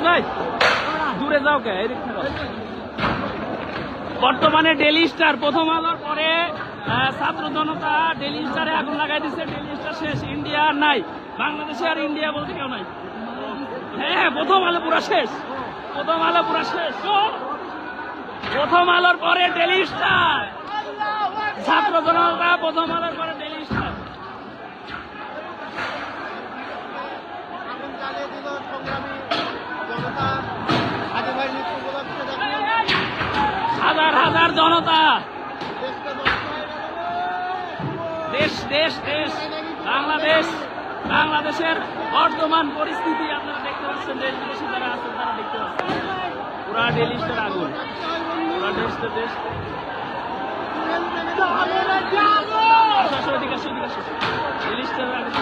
ভাই দূরে যাও কে এদিক থেকে। বর্তমানে ডেইলি স্টার প্রথম আলোর পরে ছাত্র জনতা ডেইলি স্টারে আগুন লাগাই দিচ্ছে। ডেইলি স্টার শেষ, ইন্ডিয়া আর নাই, বাংলাদেশে আর ইন্ডিয়া বলতে কেউ নাই। হ্যাঁ প্রথম আলো পুরা শেষ, প্রথম আলো পুরা শেষ। প্রথম আলোর পরে ডেইলি স্টার, ছাত্র জনতা প্রথম আলোর পরে ডেইলি স্টার। হাজার হাজার জনতা, দেশ দেশ দেশ বাংলাদেশ, বাংলাদেশের বর্তমান পরিস্থিতি আপনারা দেখতে পাচ্ছেন। দেশ বিদেশে যারা আছেন তারা দেখতে পাচ্ছেন পুরা ডেইলি স্টার আগুন, পুরা দেশ তো দেশ। ডেইলি স্টার আগুন।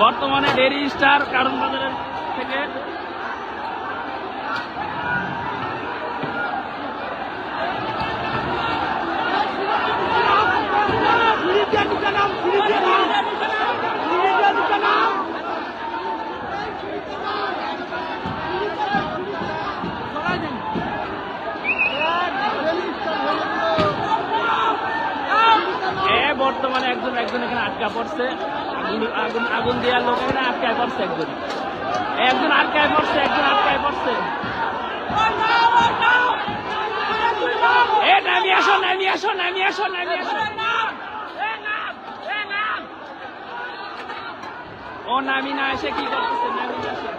বর্তমানে ডেইলি স্টার কারণ বাজারের থেকে বর্তমানে একজন এখানে আটকা পড়ছে, আগুন দেওয়ার লোক এখানে আটকায় পড়ছে, একজন আটকায় পড়ছে, একজন আটকায় পড়ছে। নামি আসো, নামি আসো, নামি আসো, নামি আসো। ও নামি না এসে কি করতেছে? নামি না এসে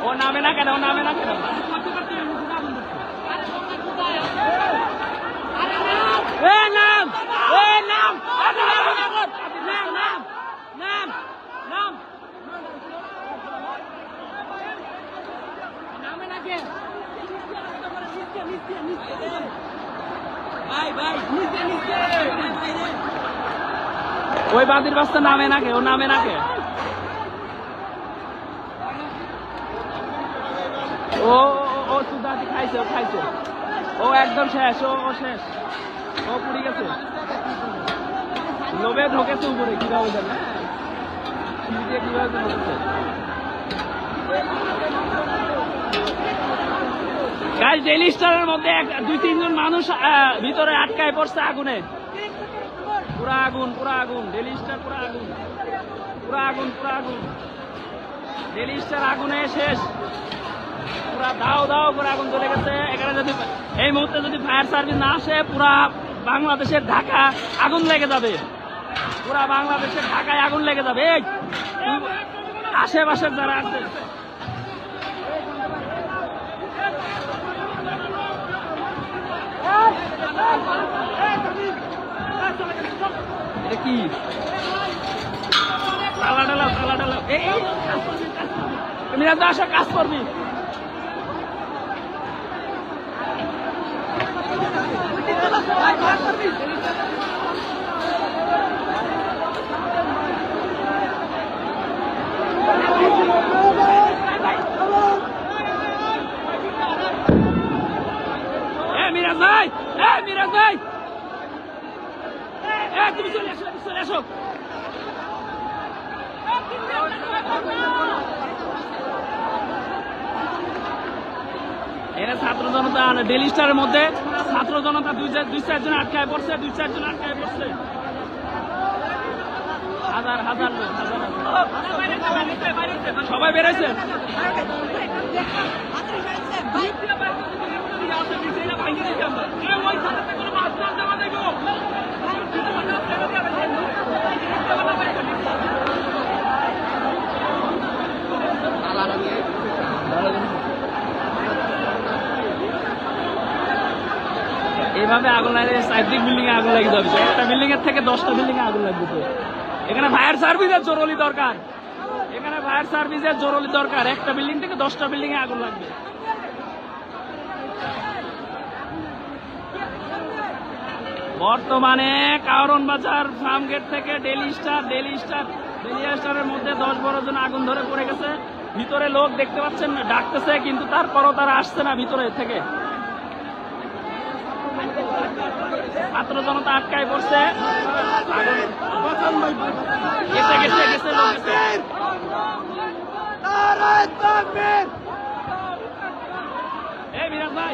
ও নামে না কেন? ও নামে না কেন? ওই বাদির বাস্তা নামে না কে? ও নামে না কে? ও ও সুদাতি খাইছে, ও খাইছে, ও একদম শেষ, ও শেষ, ও পুড়ে গেছে, লোভে ঢোকেছে উপরে। কিভাবে জানে কিভাবে ঢোকেছে? গাইস ডেইলি স্টারের মধ্যে দুই তিনজন মানুষ ভিতরে আটকায় পড়ছে আগুনে। পুরা আগুন, পুরা আগুন, ডেইলি স্টার পুরা আগুন, পুরা আগুন, পুরা আগুন। ডেইলি স্টার আগুনে শেষ, পুরা দাও দাও করে আগুন চলে গেছে। এখানে যদি এই মুহূর্তে যদি ফায়ার সার্ভিস না আসে, পুরা বাংলাদেশের ঢাকা আগুন লেগে যাবে, পুরা বাংলাদেশের ঢাকায় আগুন লেগে যাবে। এই আশেপাশের যারা আছে কি তালা ডালাও, তালা ডালাও। তুমি আসো, কাজ করবি। মিরাজ ভাই, মিরাজ ভাই, তুমি চলে আসো, চলে আসো। এরা ছাত্র জনতা ডেইলি স্টারের মধ্যে ছাত্র জনতা দুই চারজন আটকায় পড়ছে, দুই চারজন আটকায় পড়ছে। হাজার হাজার লোক, সবাই বেরোচ্ছে। এইভাবে আগুন লাগে, সাইড্রিক বিল্ডিং এ আগুন লাগিয়ে যাবে। একটা বিল্ডিং এর থেকে 10টা বিল্ডিং এ আগুন লাগবে। এখানে ফায়ার সার্ভিসের জরুরি দরকার, এখানে ফায়ার সার্ভিসের জরুরি দরকার। একটা বিল্ডিং থেকে 10টা বিল্ডিং এ আগুন লাগবে। বর্তমানে কারণ বাজার ফার্ম গেট থেকে ডেইলি স্টারের মধ্যে 10-12 জন আগুন ধরে পড়ে গেছে। ভিতরে লোক দেখতে পাচ্ছেন ডাকতেছে, কিন্তু তারপরও তারা আসছে না ভিতরে থেকে। ছাত্র জনতা আটকায় পড়ছে। গেছে গেছে গেছে লোক গেছে। এই মিরাজ ভাই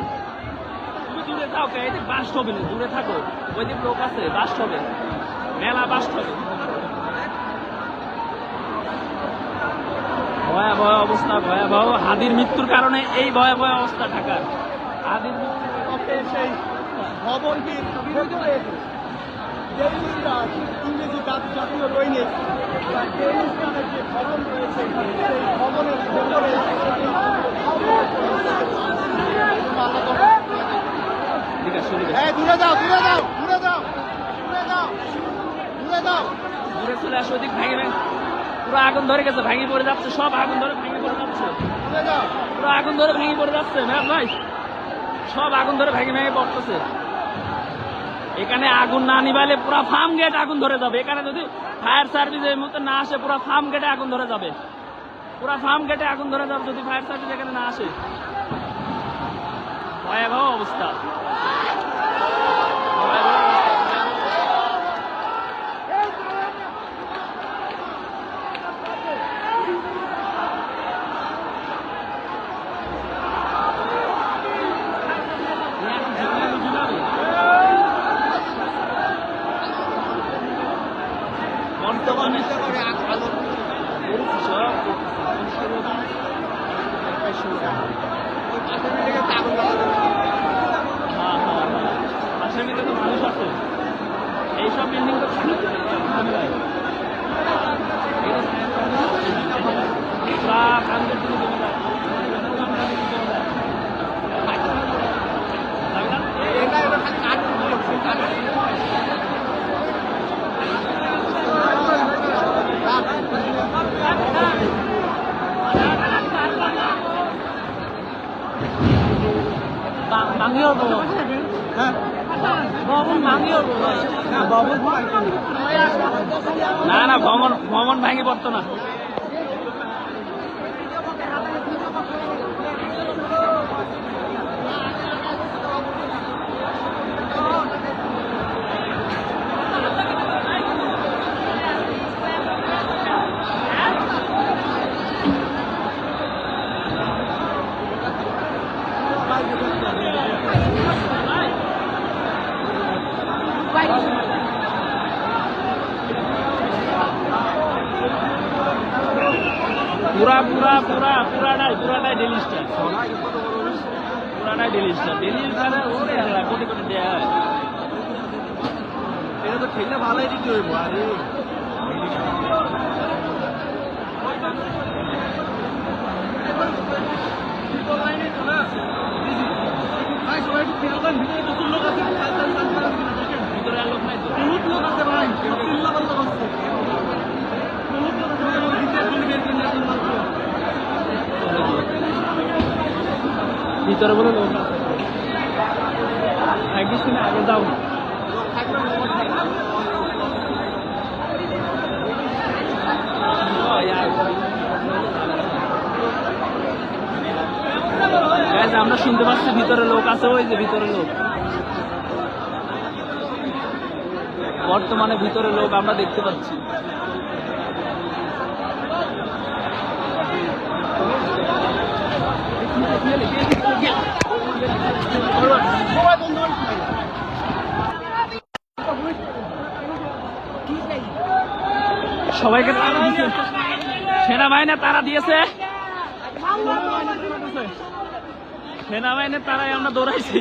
তুমি দূরে যাও কে? এই যে বাস হবে না, দূরে থাকো। ওই দিক লোক আছে, বাস হবে, মেলা বাস হবে। ভয়াবহ অবস্থা, ভয়াবহ। হাদির মৃত্যুর কারণে এই ভয়াবহ অবস্থা ঢাকার। হাদির মৃত্যুর সেই ভবনটির ভেতরে ইংরেজি জাতীয় দৈনিক যে ভবন রয়েছে সেই ভবনের ভেতরে দূরে যাও দূরে যাও দূরে যাও দূরে যাও দূরে যাও দূরে চলে আসো। ওদিক ভেঙে ভেঙে পুরো আগুন ধরে গেছে, ভেঙে পড়ে যাচ্ছে, সব আগুন ধরে ভেঙে পড়ে যাচ্ছে, দূরে যাও পুরো আগুন ধরে ভেঙে পড়ে যাচ্ছে। ম্যাম ভাই সব আগুন ধরে ভেঙে ভেঙে পড়তেছে। এখানে আগুন না নিবাইলে পুরো ফার্ম গেট আগুন ধরে যাবে। এখানে যদি ফায়ার সার্ভিস এই মুহূর্তে না আসে পুরো ফার্ম গেটে আগুন ধরে যাবে, পুরো ফার্ম গেটে আগুন ধরে যাবে যদি ফায়ার সার্ভিস এখানে না আসে। ভয়াবহ অবস্থা, ভয়াবহ অবস্থা। বর্তমানে পাশের দিকে তো মানুষ আছে, এইসব বিল্ডিং তো 망이어 보. ভবন ভাঙিও না না ভবন ভাঙি পড়তো না। পুরাটাই ডেলি স্টার, পুরাটাই ডেলি স্টার। ডেলি স্টারে ওরে আল্লাহ কোটি কোটি দেয়া হয়। এটা তো খেললে ভালোই দিতে হইব। আরে ভিতরে আর লোক নাই তো, বহুত লোক আছে ভাই, ভিতরে বলে লোক আছে। থাকিস না, আগে যাও। আমরা শুনতে পাচ্ছি ভিতরে লোক আছে, ওই যে ভিতরে লোক, বর্তমানে ভিতরে লোক আমরা দেখতে পাচ্ছি। সবাইকে তারা দিয়েছে, সেনাবাহিনী তারা দিয়েছে, সেনাবাহিনীর তারাই আমরা দৌড়াইছি।